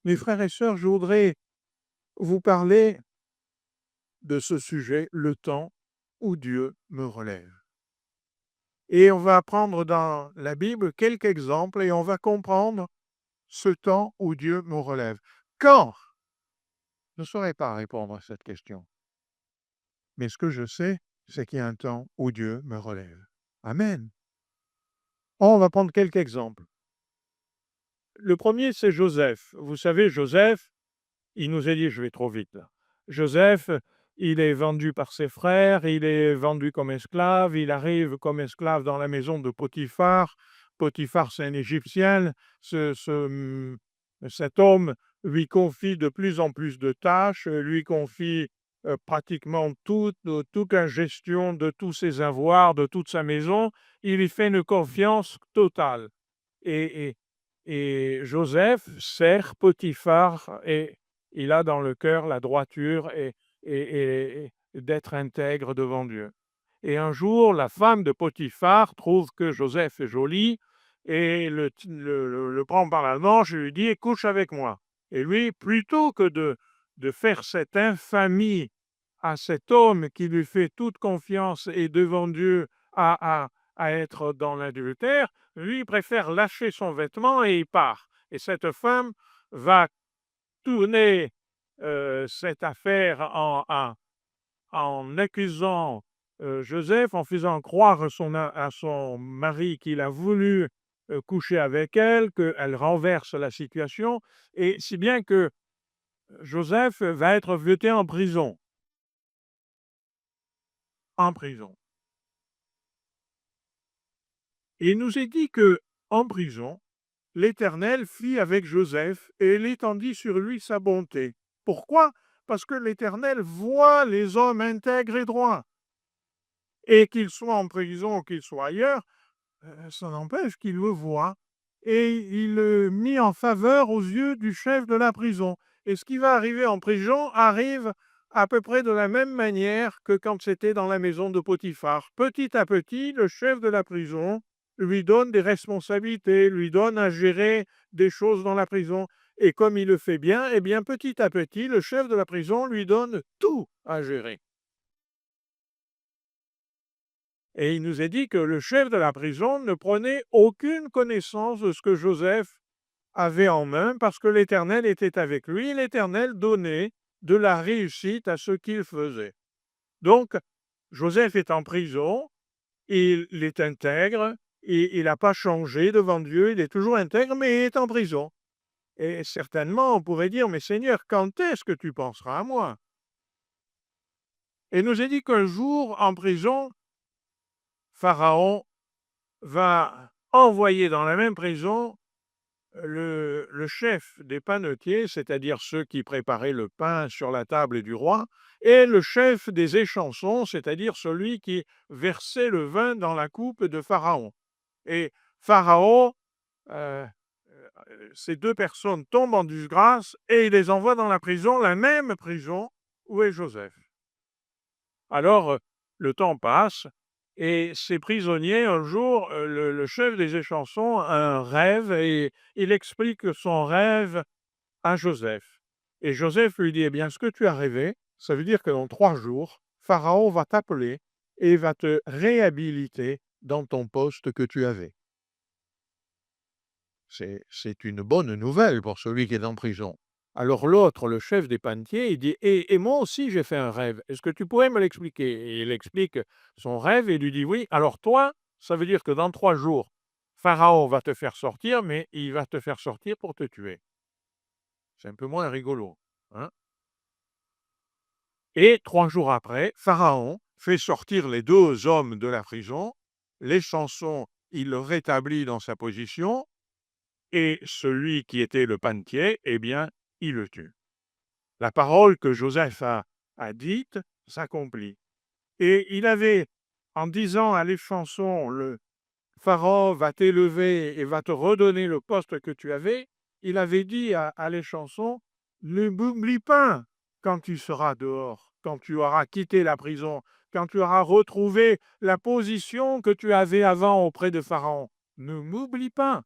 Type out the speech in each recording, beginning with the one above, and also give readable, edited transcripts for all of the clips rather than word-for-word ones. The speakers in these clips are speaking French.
Mes frères et sœurs, je voudrais vous parler de ce sujet, le temps où Dieu me relève. Et on va prendre dans la Bible quelques exemples et on va comprendre ce temps où Dieu me relève. Quand? Je ne saurais pas répondre à cette question. Mais ce que je sais, c'est qu'il y a un temps où Dieu me relève. Amen. On va prendre quelques exemples. Le premier, c'est Joseph. Vous savez, Joseph, il nous est dit, je vais trop vite là. Joseph, il est vendu par ses frères, il est vendu comme esclave, il arrive comme esclave dans la maison de Potiphar. Potiphar, c'est un Égyptien. Cet homme lui confie de plus en plus de tâches, lui confie pratiquement toute la gestion de tous ses avoirs, de toute sa maison. Il lui fait une confiance totale. Et, et- et Joseph sert Potiphar et il a dans le cœur la droiture et d'être intègre devant Dieu. Et un jour, la femme de Potiphar trouve que Joseph est joli et le prend par la manche et lui dit: couche avec moi. Et lui, plutôt que de faire cette infamie à cet homme qui lui fait toute confiance et devant Dieu à être dans l'adultère, lui préfère lâcher son vêtement et il part. Et cette femme va tourner cette affaire en accusant Joseph, en faisant croire à son mari qu'il a voulu coucher avec elle, qu'elle renverse la situation, et si bien que Joseph va être jeté en prison. En prison. Et il nous est dit que en prison, l'Éternel fit avec Joseph et il étendit sur lui sa bonté. Pourquoi? Parce que l'Éternel voit les hommes intègres et droits. Et qu'ils soient en prison ou qu'ils soient ailleurs, ça n'empêche qu'il le voit. Et il le mit en faveur aux yeux du chef de la prison. Et ce qui va arriver en prison arrive à peu près de la même manière que quand c'était dans la maison de Potiphar. Petit à petit, le chef de la prison lui donne des responsabilités, lui donne à gérer des choses dans la prison. Et comme il le fait bien, eh bien petit à petit, le chef de la prison lui donne tout à gérer. Et il nous est dit que le chef de la prison ne prenait aucune connaissance de ce que Joseph avait en main parce que l'Éternel était avec lui. L'Éternel donnait de la réussite à ce qu'il faisait. Donc, Joseph est en prison, il est intègre, et il n'a pas changé devant Dieu, il est toujours intègre, mais il est en prison. Et certainement, on pourrait dire, mais Seigneur, quand est-ce que tu penseras à moi? Et il nous est dit qu'un jour, en prison, Pharaon va envoyer dans la même prison le chef des panetiers, c'est-à-dire ceux qui préparaient le pain sur la table du roi, et le chef des échansons, c'est-à-dire celui qui versait le vin dans la coupe de Pharaon. Et Pharaon, euh, ces deux personnes tombent en disgrâce et il les envoie dans la même prison où est Joseph. Alors, le temps passe et ces prisonniers, un jour, le chef des échansons a un rêve et il explique son rêve à Joseph. Et Joseph lui dit: eh bien, ce que tu as rêvé, ça veut dire que dans 3 jours, Pharaon va t'appeler et va te réhabiliter dans ton poste que tu avais. C'est une bonne nouvelle pour celui qui est en prison. Alors l'autre, le chef des panetiers, il dit: et moi aussi j'ai fait un rêve, est-ce que tu pourrais me l'expliquer? Et il explique son rêve et lui dit: oui, alors toi, ça veut dire que dans 3 jours, Pharaon va te faire sortir, mais il va te faire sortir pour te tuer. C'est un peu moins rigolo, hein? Et 3 jours après, Pharaon fait sortir les 2 hommes de la prison, les chansons, il le rétablit dans sa position, et celui qui était le panetier, eh bien, il le tue. La parole que Joseph a dite s'accomplit. Et il avait, en disant à l'échanson, le Pharaon va t'élever et va te redonner le poste que tu avais, il avait dit à l'échanson, ne m'oublie pas quand tu seras dehors, quand tu auras quitté la prison, quand tu auras retrouvé la position que tu avais avant auprès de Pharaon. Ne m'oublie pas.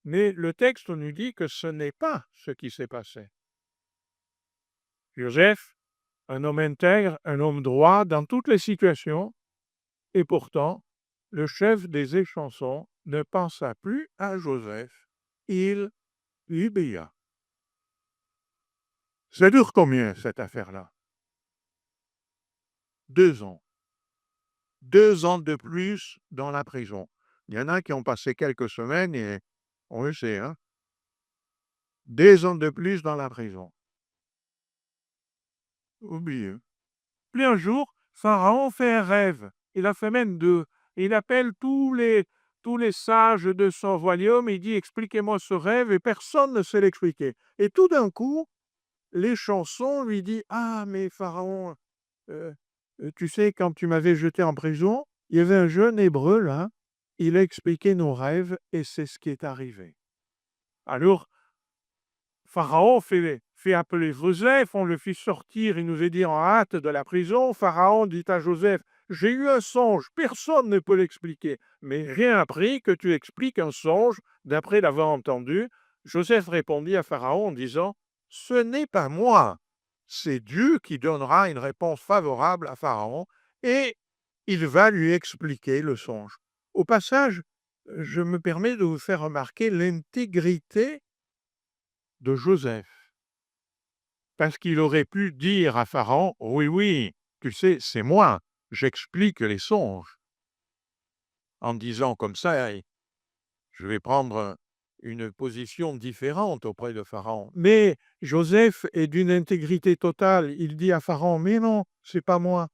Mais le texte nous dit que ce n'est pas ce qui s'est passé. Joseph, un homme intègre, un homme droit dans toutes les situations, et pourtant, le chef des échansons ne pensa plus à Joseph. Il obéa. Ça dure combien, cette affaire-là? 2 ans. 2 ans de plus dans la prison. Il y en a qui ont passé quelques semaines et on le sait, hein? 2 ans de plus dans la prison. Oublié. Puis un jour, Pharaon fait un rêve. Il a fait même 2. Il appelle tous les sages de son royaume. Il dit: expliquez-moi ce rêve, et personne ne sait l'expliquer. Et tout d'un coup, les chansons lui dit: ah, mais Pharaon, euh, tu sais, quand tu m'avais jeté en prison, il y avait un jeune hébreu là. Il a expliqué nos rêves et c'est ce qui est arrivé. Alors, Pharaon fait appeler Joseph, on le fit sortir, il nous est dit en hâte de la prison. Pharaon dit à Joseph: j'ai eu un songe, personne ne peut l'expliquer, mais rien appris que tu expliques un songe d'après l'avoir entendu. Joseph répondit à Pharaon en disant: ce n'est pas moi, c'est Dieu qui donnera une réponse favorable à Pharaon et il va lui expliquer le songe. Au passage, je me permets de vous faire remarquer l'intégrité de Joseph. Parce qu'il aurait pu dire à Pharaon: oui, oui, tu sais, c'est moi, j'explique les songes. En disant comme ça, je vais prendre une position différente auprès de Pharaon. Mais Joseph est d'une intégrité totale. Il dit à Pharaon: mais non, c'est pas moi,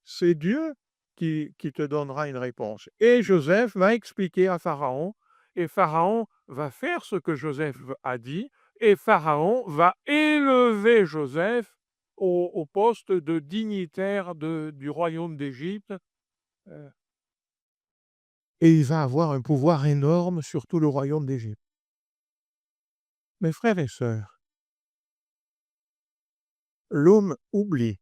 c'est Dieu qui te donnera une réponse. Et Joseph va expliquer à Pharaon, et Pharaon va faire ce que Joseph a dit, et Pharaon va élever Joseph au poste de dignitaire du royaume d'Égypte. euh, Et il va avoir un pouvoir énorme sur tout le royaume d'Égypte. Mes frères et sœurs, l'homme oublie.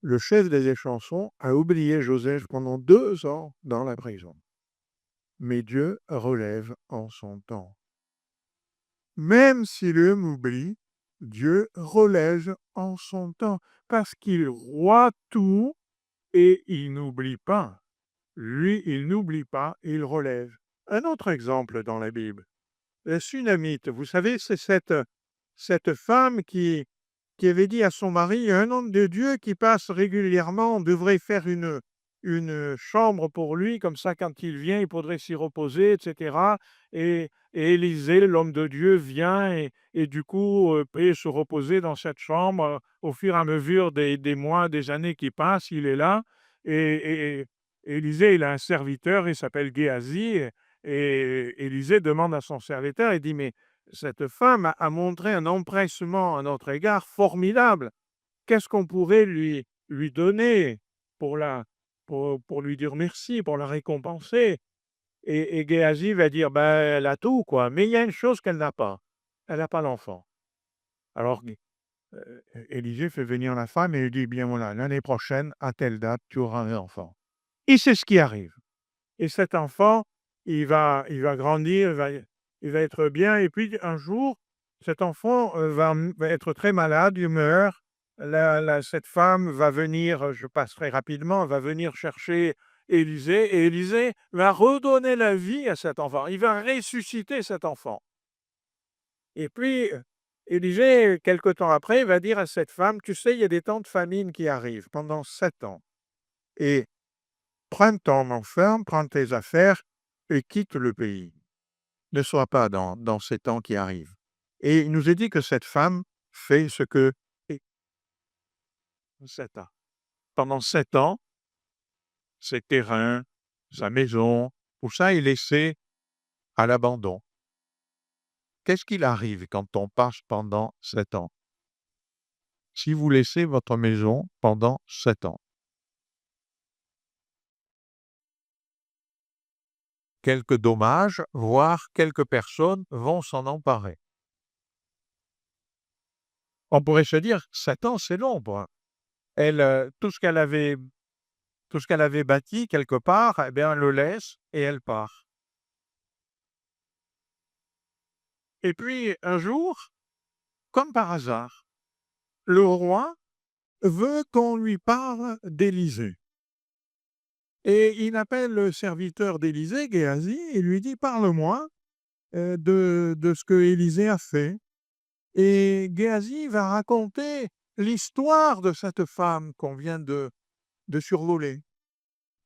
Le chef des échansons a oublié Joseph pendant 2 ans dans la prison. Mais Dieu relève en son temps. Même si l'homme oublie, Dieu relève en son temps, parce qu'il voit tout et il n'oublie pas. Lui, il n'oublie pas, il relève. Un autre exemple dans la Bible, la Sunamite, vous savez, c'est cette femme qui avait dit à son mari: il y a un homme de Dieu qui passe régulièrement, on devrait faire une chambre pour lui, comme ça quand il vient, il pourrait s'y reposer, etc. Et Élisée, l'homme de Dieu, vient et du coup peut se reposer dans cette chambre. Au fur et à mesure des mois, des années qui passent, il est là. Et Élisée, il a un serviteur, il s'appelle Géasi. Et Élisée demande à son serviteur, il dit: mais cette femme a montré un empressement à notre égard formidable. Qu'est-ce qu'on pourrait lui donner pour, pour lui dire merci, pour la récompenser? Et Géasi va dire: ben, elle a tout, quoi. Mais il y a une chose qu'elle n'a pas. Elle n'a pas l'enfant. Alors, Élisée fait venir la femme et lui dit: bien voilà, l'année prochaine, à telle date, tu auras un enfant. Et c'est ce qui arrive. Et cet enfant, il va grandir, il va être bien. Et puis un jour, cet enfant va être très malade, il meurt. Cette femme va venir, je passe très rapidement, va venir chercher Élisée, et Élisée va redonner la vie à cet enfant. Il va ressusciter cet enfant. Et puis, Élisée, quelque temps après, va dire à cette femme: tu sais, il y a des temps de famine qui arrivent pendant 7 ans. Et prends ton enfant, prends tes affaires et quitte le pays. Ne sois pas dans ces temps qui arrivent. Et il nous est dit que cette femme fait ce que... 7 ans. Pendant 7 ans, ses terrains, sa maison, tout ça est laissé à l'abandon. Qu'est-ce qu'il arrive quand on passe pendant 7 ans? Si vous laissez votre maison pendant 7 ans, quelques dommages, voire quelques personnes vont s'en emparer. On pourrait se dire, 7 ans, c'est long. Elle, tout ce qu'elle avait bâti quelque part, eh bien, elle le laisse et elle part. Et puis, un jour, comme par hasard, le roi veut qu'on lui parle d'Élisée. Et il appelle le serviteur d'Élisée, Géasi, et lui dit: «Parle-moi de ce que Élisée a fait.» Et Géasi va raconter l'histoire de cette femme qu'on vient de survoler.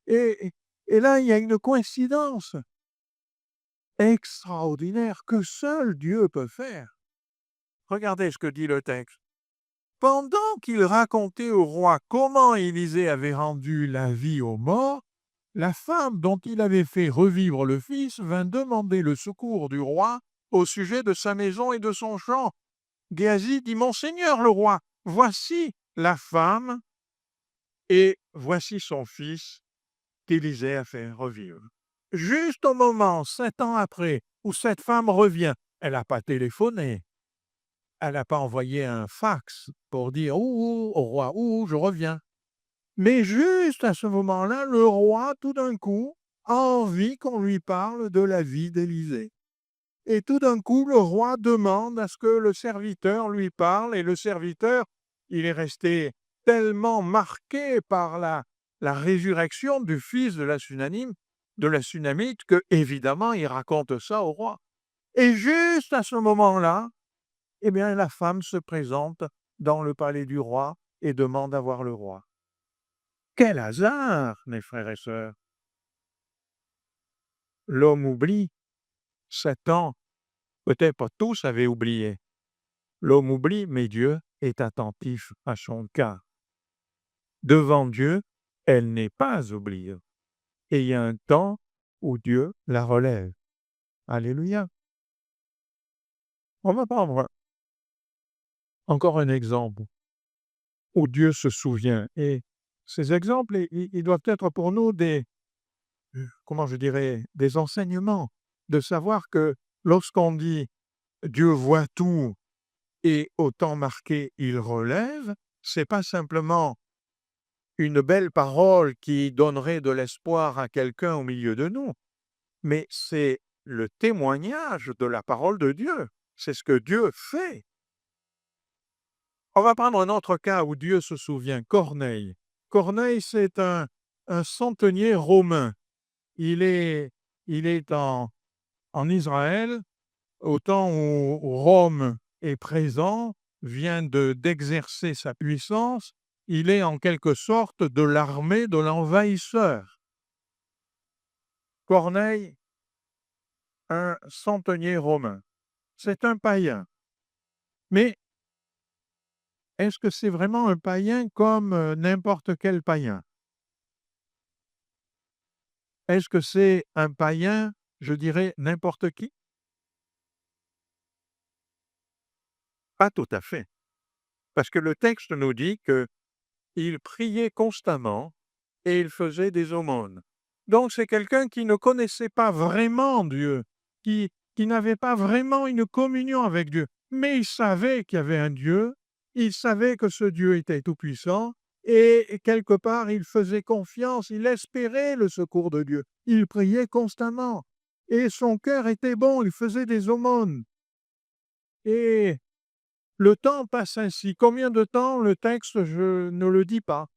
Et, et là, il y a une coïncidence extraordinaire que seul Dieu peut faire. Regardez ce que dit le texte. Pendant qu'il racontait au roi comment Élisée avait rendu la vie aux morts, la femme dont il avait fait revivre le fils vint demander le secours du roi au sujet de sa maison et de son champ. Géasi dit: Monseigneur le roi, voici la femme et voici son fils qu'Élisée a fait revivre. Juste au moment, 7 ans après, où cette femme revient, elle n'a pas téléphoné, elle n'a pas envoyé un fax pour dire: Ouh, au roi, ouh, je reviens. Mais juste à ce moment-là, le roi, tout d'un coup, a envie qu'on lui parle de la vie d'Élisée. Et tout d'un coup, le roi demande à ce que le serviteur lui parle, et le serviteur, il est resté tellement marqué par la résurrection du fils de la Sunamite, que évidemment, il raconte ça au roi. Et juste à ce moment-là, eh bien, la femme se présente dans le palais du roi et demande à voir le roi. Quel hasard, mes frères et sœurs! L'homme oublie. 7 ans, peut-être pas tous avaient oublié. L'homme oublie, mais Dieu est attentif à son cas. Devant Dieu, elle n'est pas oubliée. Et il y a un temps où Dieu la relève. Alléluia. On va prendre encore un exemple où Dieu se souvient. Et ces exemples, ils doivent être pour nous comment je dirais, des enseignements, de savoir que lorsqu'on dit Dieu voit tout et au temps marqué, il relève, c'est pas simplement une belle parole qui donnerait de l'espoir à quelqu'un au milieu de nous, mais c'est le témoignage de la parole de Dieu. C'est ce que Dieu fait. On va prendre un autre cas où Dieu se souvient, Corneille. Corneille, c'est un centenier romain. Il est en Israël, au temps où Rome est présent, vient d'exercer sa puissance, il est en quelque sorte de l'armée de l'envahisseur. Corneille, un centenier romain, c'est un païen. Mais est-ce que c'est vraiment un païen comme n'importe quel païen? Est-ce que c'est un païen, je dirais, n'importe qui? Pas tout à fait. Parce que le texte nous dit qu'il priait constamment et il faisait des aumônes. Donc c'est quelqu'un qui ne connaissait pas vraiment Dieu, qui n'avait pas vraiment une communion avec Dieu, mais il savait qu'il y avait un Dieu, il savait que ce Dieu était tout-puissant, et quelque part il faisait confiance, il espérait le secours de Dieu, il priait constamment, et son cœur était bon, il faisait des aumônes. Et le temps passe ainsi. Combien de temps? Le texte, je ne le dis pas.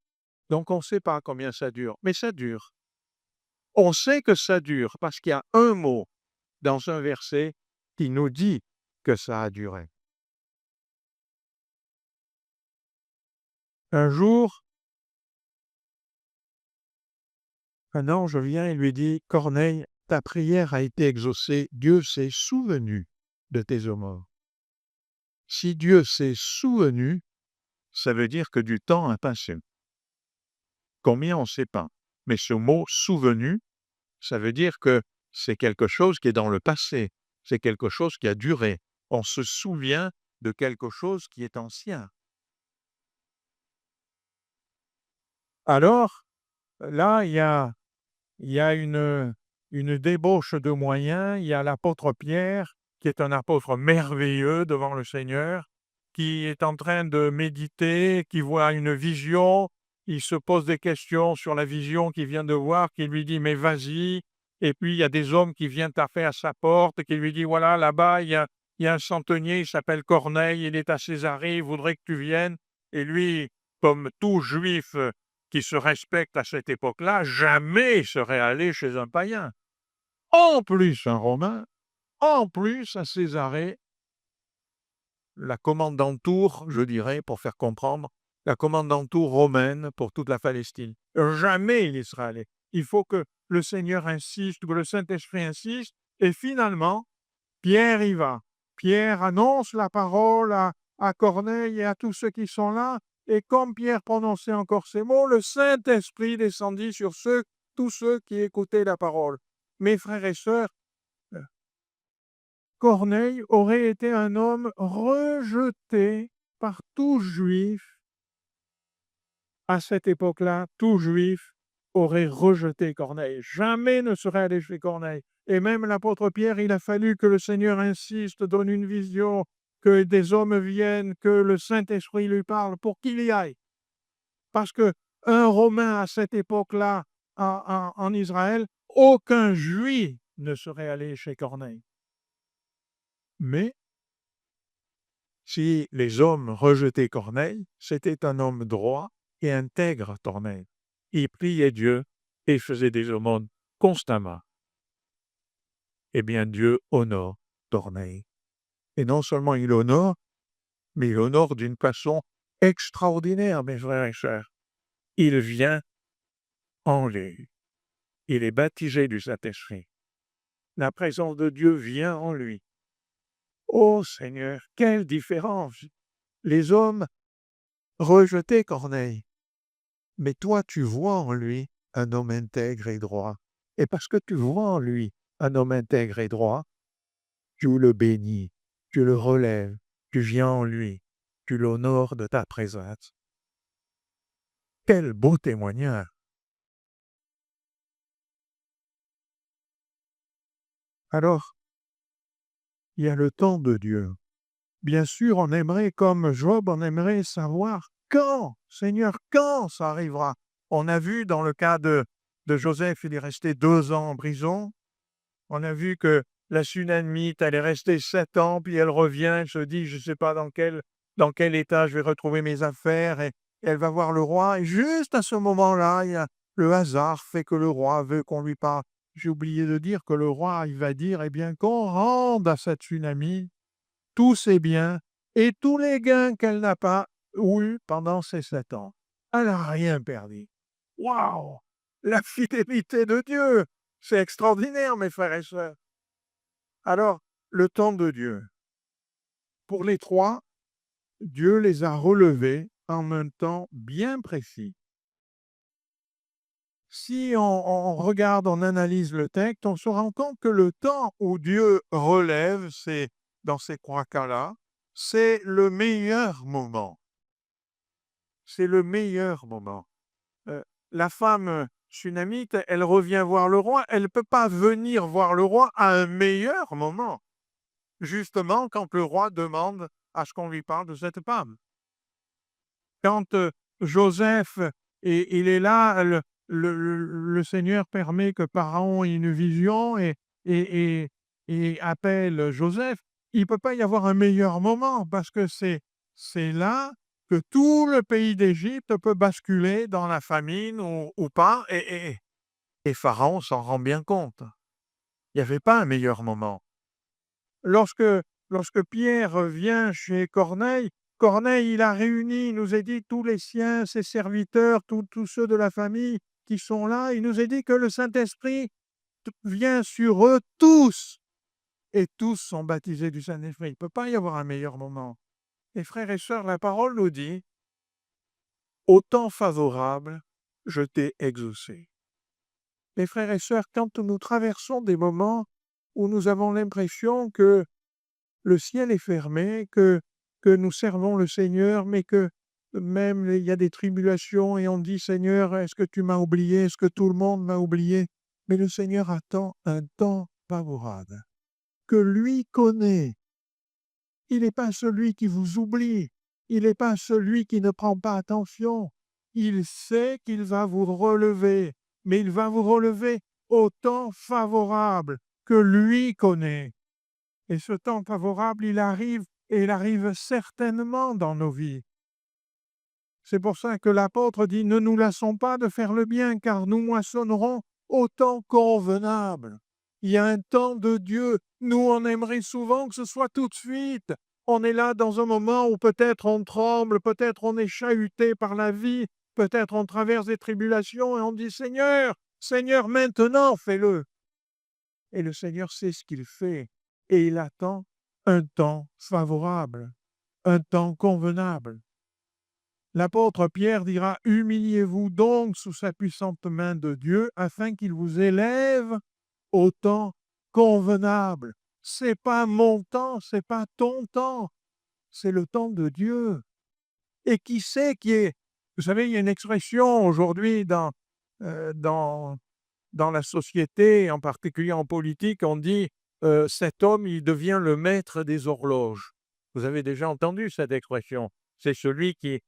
Donc on ne sait pas combien ça dure, mais ça dure. On sait que ça dure parce qu'il y a un mot dans un verset qui nous dit que ça a duré. Un jour, un ange vient et lui dit: Corneille, ta prière a été exaucée, Dieu s'est souvenu de tes aumônes. Si Dieu s'est souvenu, ça veut dire que du temps a passé. Combien on ne sait pas. Mais ce mot souvenu, ça veut dire que c'est quelque chose qui est dans le passé, c'est quelque chose qui a duré. On se souvient de quelque chose qui est ancien. Alors, là, il y a une débauche de moyens. Il y a l'apôtre Pierre, qui est un apôtre merveilleux devant le Seigneur, qui est en train de méditer, qui voit une vision. Il se pose des questions sur la vision qu'il vient de voir, qui lui dit: mais vas-y. Et puis, il y a des hommes qui viennent taper à sa porte, qui lui disent: voilà, là-bas, il y a il y a un centenier, il s'appelle Corneille, il est à Césarée, il voudrait que tu viennes. Et lui, comme tout juif qui se respecte à cette époque-là, jamais il serait allé chez un païen. En plus, un Romain, en plus, à Césarée, la commandanture, je dirais, pour faire comprendre, la commandanture romaine pour toute la Palestine. Jamais il y serait allé. Il faut que le Seigneur insiste, que le Saint-Esprit insiste, et finalement, Pierre y va. Pierre annonce la parole à Corneille et à tous ceux qui sont là, et comme Pierre prononçait encore ces mots, le Saint-Esprit descendit sur tous ceux qui écoutaient la parole. Mes frères et sœurs, Corneille aurait été un homme rejeté par tout juif. À cette époque-là, tout juif aurait rejeté Corneille. Jamais ne serait allé chez Corneille. Et même l'apôtre Pierre, il a fallu que le Seigneur insiste, donne une vision, que des hommes viennent, que le Saint-Esprit lui parle pour qu'il y aille. Parce que un Romain à cette époque-là, en Israël, aucun juif ne serait allé chez Corneille. Mais si les hommes rejetaient Corneille, c'était un homme droit et intègre, Corneille. Il priait Dieu et faisait des aumônes constamment. Eh bien, Dieu honore Corneille. Et non seulement il honore, mais il honore d'une façon extraordinaire, mes frères et sœurs. Il vient en lui. Il est baptisé du Saint-Esprit. La présence de Dieu vient en lui. Ô Seigneur, quelle différence! Les hommes rejetaient Corneille. Mais toi, tu vois en lui un homme intègre et droit. Et parce que tu vois en lui un homme intègre et droit, tu le bénis, tu le relèves, tu viens en lui, tu l'honores de ta présence. Quel beau témoignage! Alors, il y a le temps de Dieu. Bien sûr, on aimerait, comme Job, on aimerait savoir quand, Seigneur, quand ça arrivera. On a vu dans le cas de Joseph, il est resté 2 ans en prison. On a vu que la Sunamite, elle est restée 7 ans, puis elle revient, elle se dit, je ne sais pas dans quel état je vais retrouver mes affaires, et elle va voir le roi. Et juste à ce moment-là, le hasard fait que le roi veut qu'on lui parle. J'ai oublié de dire que le roi, il va dire, eh bien, qu'on rende à cette Sunamite tous ses biens et tous les gains qu'elle n'a pas eus pendant ces 7 ans. Elle n'a rien perdu. Waouh! La fidélité de Dieu! C'est extraordinaire, mes frères et sœurs. Alors, le temps de Dieu. Pour les 3, Dieu les a relevés en un temps bien précis. Si on regarde, on analyse le texte, on se rend compte que le temps où Dieu relève dans ces 3 cas-là, c'est le meilleur moment. C'est le meilleur moment. La femme sunamite, elle revient voir le roi, elle ne peut pas venir voir le roi à un meilleur moment. Justement, quand le roi demande à ce qu'on lui parle de cette femme. Quand Joseph, il est là, le Seigneur permet que Pharaon ait une vision et, et appelle Joseph. Il ne peut pas y avoir un meilleur moment parce que c'est là que tout le pays d'Égypte peut basculer dans la famine ou pas, et Pharaon s'en rend bien compte. Il n'y avait pas un meilleur moment. Lorsque, lorsque Pierre vient chez Corneille, Corneille, il a réuni, il nous a dit, tous les siens, ses serviteurs, tous ceux de la famille qui sont là. Il nous a dit que le Saint-Esprit vient sur eux tous. Et tous sont baptisés du Saint-Esprit. Il ne peut pas y avoir un meilleur moment. Et frères et sœurs, la parole nous dit, au temps favorable, je t'ai exaucé. Mes frères et sœurs, quand nous traversons des moments où nous avons l'impression que le ciel est fermé, que nous servons le Seigneur, mais que même il y a des tribulations et on dit, Seigneur, est-ce que tu m'as oublié? Est-ce que tout le monde m'a oublié? Mais le Seigneur attend un temps favorable que lui connaît. Il n'est pas celui qui vous oublie. Il n'est pas celui qui ne prend pas attention. Il sait qu'il va vous relever, mais il va vous relever au temps favorable que lui connaît. Et ce temps favorable, il arrive, et il arrive certainement dans nos vies. C'est pour ça que l'apôtre dit: «Ne nous lassons pas de faire le bien, car nous moissonnerons au temps convenable». Il y a un temps de Dieu. Nous, on aimerait souvent que ce soit tout de suite. On est là dans un moment où peut-être on tremble, peut-être on est chahuté par la vie, peut-être on traverse des tribulations et on dit: «Seigneur, Seigneur, maintenant fais-le». Et le Seigneur sait ce qu'il fait et il attend un temps favorable, un temps convenable. L'apôtre Pierre dira: «Humiliez-vous donc sous sa puissante main de Dieu, afin qu'il vous élève au temps convenable». C'est pas mon temps, c'est pas ton temps, c'est le temps de Dieu. Et qui sait qui est vous savez, il y a une expression aujourd'hui dans la société, en particulier en politique, on dit, «Cet homme, il devient le maître des horloges». Vous avez déjà entendu cette expression? C'est celui qui,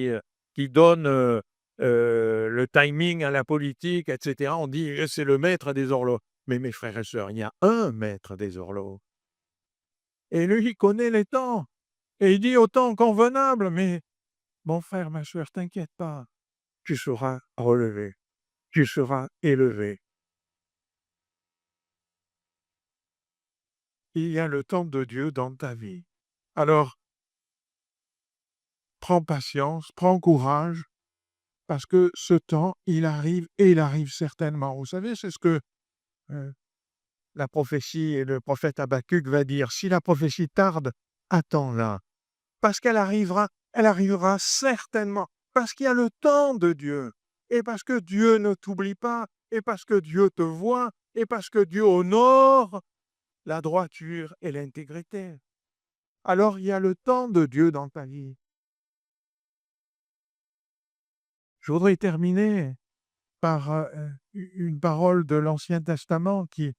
heu, qui donne, le timing à la politique et cetera. On dit: «C'est le maître des horloges». Mais mes frères et sœurs, il y a un maître des horloges et lui, il connaît les temps et il dit: «Au temps convenable». Mais mon frère, ma sœur, t'inquiète pas, tu seras relevé, tu seras élevé. Il y a le temps de Dieu dans ta vie. Alors, prends patience, prends courage, parce que ce temps, il arrive et il arrive certainement. Vous savez, c'est ce que euh, la prophétie et le prophète Habakkuk va dire. Si la prophétie tarde, attends-la, parce elle arrivera certainement, parce qu'il y a le temps de Dieu, et parce que Dieu ne t'oublie pas, et parce que Dieu te voit, et parce que Dieu honore la droiture et l'intégrité. Alors, il y a le temps de Dieu dans ta vie. Je voudrais terminer par une parole de l'Ancien Testament qui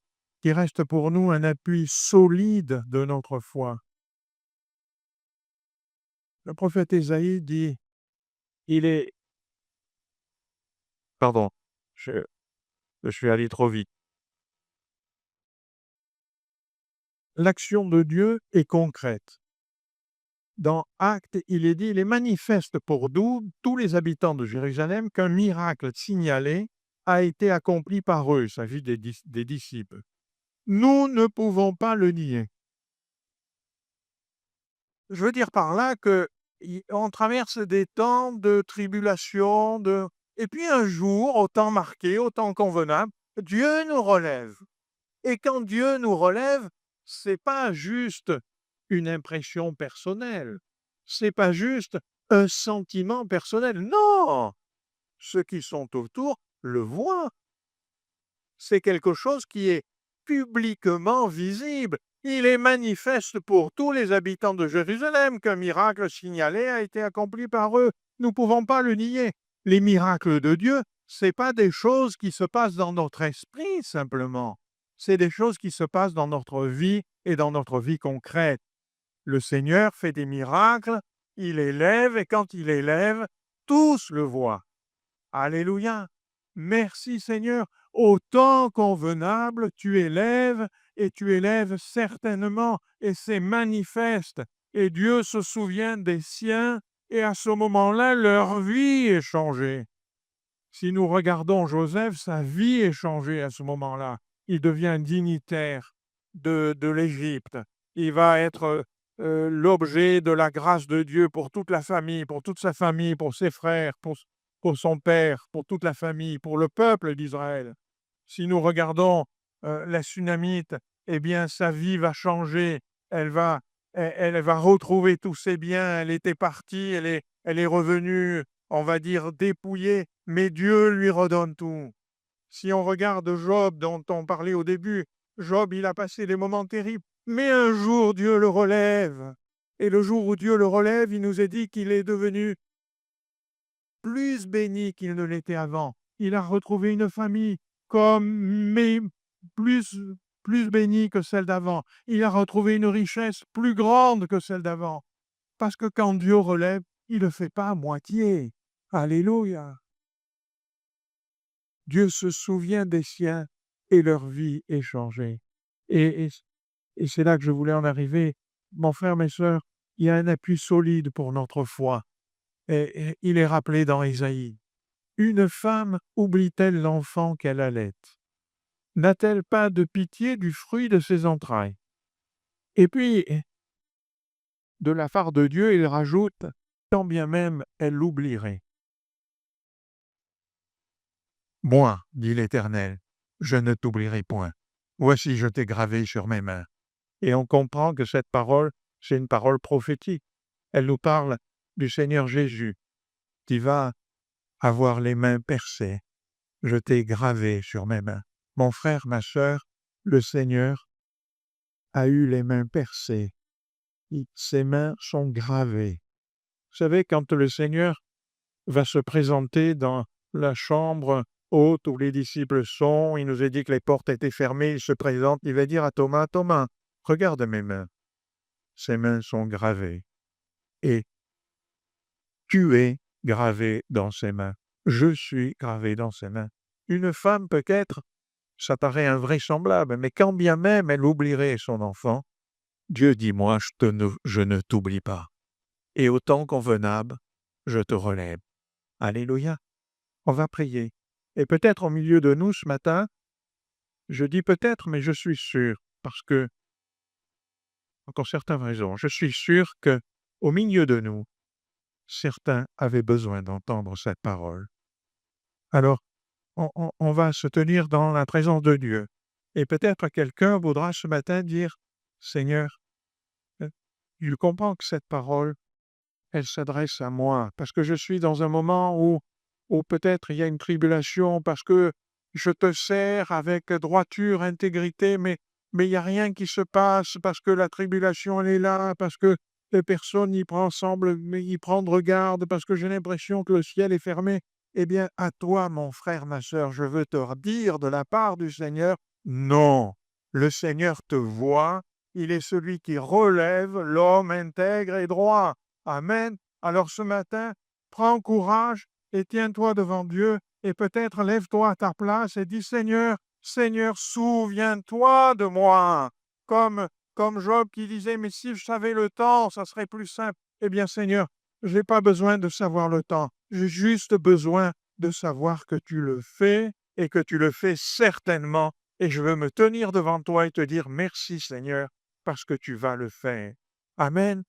reste pour nous un appui solide de notre foi. Le prophète Ésaïe dit, il est... Pardon, je, je suis allé trop vite. L'action de Dieu est concrète. Dans Actes, il est dit, il est manifeste pour nous, tous les habitants de Jérusalem, qu'un miracle signalé a été accompli par eux. Il s'agit des disciples. Nous ne pouvons pas le nier. Je veux dire par là que on traverse des temps de tribulation, et puis un jour, au temps marqué, au temps convenable, Dieu nous relève. Et quand Dieu nous relève, c'est pas juste une impression personnelle, c'est pas juste un sentiment personnel. Non, ceux qui sont autour le voient. C'est quelque chose qui est publiquement visible. Il est manifeste pour tous les habitants de Jérusalem qu'un miracle signalé a été accompli par eux. Nous ne pouvons pas le nier. Les miracles de Dieu, ce n'est pas des choses qui se passent dans notre esprit simplement. C'est des choses qui se passent dans notre vie et dans notre vie concrète. Le Seigneur fait des miracles, il élève, et quand il élève, tous le voient. Alléluia. Merci Seigneur. Au temps convenable, tu élèves et tu élèves certainement et c'est manifeste. Et Dieu se souvient des siens et à ce moment-là, leur vie est changée. Si nous regardons Joseph, sa vie est changée à ce moment-là. Il devient dignitaire de l'Égypte. Il va être l'objet de la grâce de Dieu pour toute la famille, pour toute sa famille, pour ses frères, pour son père, pour toute la famille, pour le peuple d'Israël. Si nous regardons la Sunamite, eh bien, sa vie va changer. Elle va, elle va retrouver tous ses biens. Elle était partie, elle est revenue, on va dire, dépouillée, mais Dieu lui redonne tout. Si on regarde Job, dont on parlait au début, Job, il a passé des moments terribles, mais un jour, Dieu le relève. Et le jour où Dieu le relève, il nous est dit qu'il est devenu plus béni qu'il ne l'était avant. Il a retrouvé une famille mais plus, plus bénie que celle d'avant. Il a retrouvé une richesse plus grande que celle d'avant. Parce que quand Dieu relève, il ne le fait pas à moitié. Alléluia. Dieu se souvient des siens et leur vie est changée. Et Et c'est là que je voulais en arriver. Mon frère, mes sœurs, il y a un appui solide pour notre foi. Et il est rappelé dans Ésaïe. Une femme oublie-t-elle l'enfant qu'elle allait? N'a-t-elle pas de pitié du fruit de ses entrailles? Et puis, de la part de Dieu, il rajoute, quand bien même elle l'oublierait. Moi, dit l'Éternel, je ne t'oublierai point. Voici, je t'ai gravé sur mes mains. Et on comprend que cette parole, c'est une parole prophétique. Elle nous parle du Seigneur Jésus, qui va avoir les mains percées. Je t'ai gravé sur mes mains. Mon frère, ma sœur, le Seigneur a eu les mains percées. Ses mains sont gravées. Vous savez, quand le Seigneur va se présenter dans la chambre haute où les disciples sont, il nous a dit que les portes étaient fermées, il se présente, il va dire à Thomas, Thomas, regarde mes mains. Ses mains sont gravées. Et tu es gravé dans ses mains. Je suis gravé dans ses mains. Une femme, peut-être, ça paraît invraisemblable, mais quand bien même elle oublierait son enfant, Dieu dit, moi, je ne t'oublie pas. Et au temps convenable, je te relève. Alléluia. On va prier. Et peut-être au milieu de nous ce matin, je dis peut-être, mais je suis sûr, parce que, encore certaines raisons, je suis sûr que au milieu de nous, certains avaient besoin d'entendre cette parole. Alors, on va se tenir dans la présence de Dieu. Et peut-être quelqu'un voudra ce matin dire, Seigneur, je comprends que cette parole, elle s'adresse à moi, parce que je suis dans un moment où peut-être il y a une tribulation, parce que je te sers avec droiture, intégrité, mais il n'y a rien qui se passe, parce que la tribulation, elle est là, parce que personne semble y prendre garde, parce que j'ai l'impression que le ciel est fermé. Eh bien, à toi, mon frère, ma sœur, je veux te dire de la part du Seigneur, non, le Seigneur te voit, il est celui qui relève l'homme intègre et droit. Amen. Alors ce matin, prends courage et tiens-toi devant Dieu et peut-être lève-toi à ta place et dis Seigneur, Seigneur, souviens-toi de moi. Comme Job qui disait, mais si je savais le temps, ça serait plus simple. Eh bien Seigneur, je n'ai pas besoin de savoir le temps. J'ai juste besoin de savoir que tu le fais et que tu le fais certainement. Et je veux me tenir devant toi et te dire merci Seigneur parce que tu vas le faire. Amen.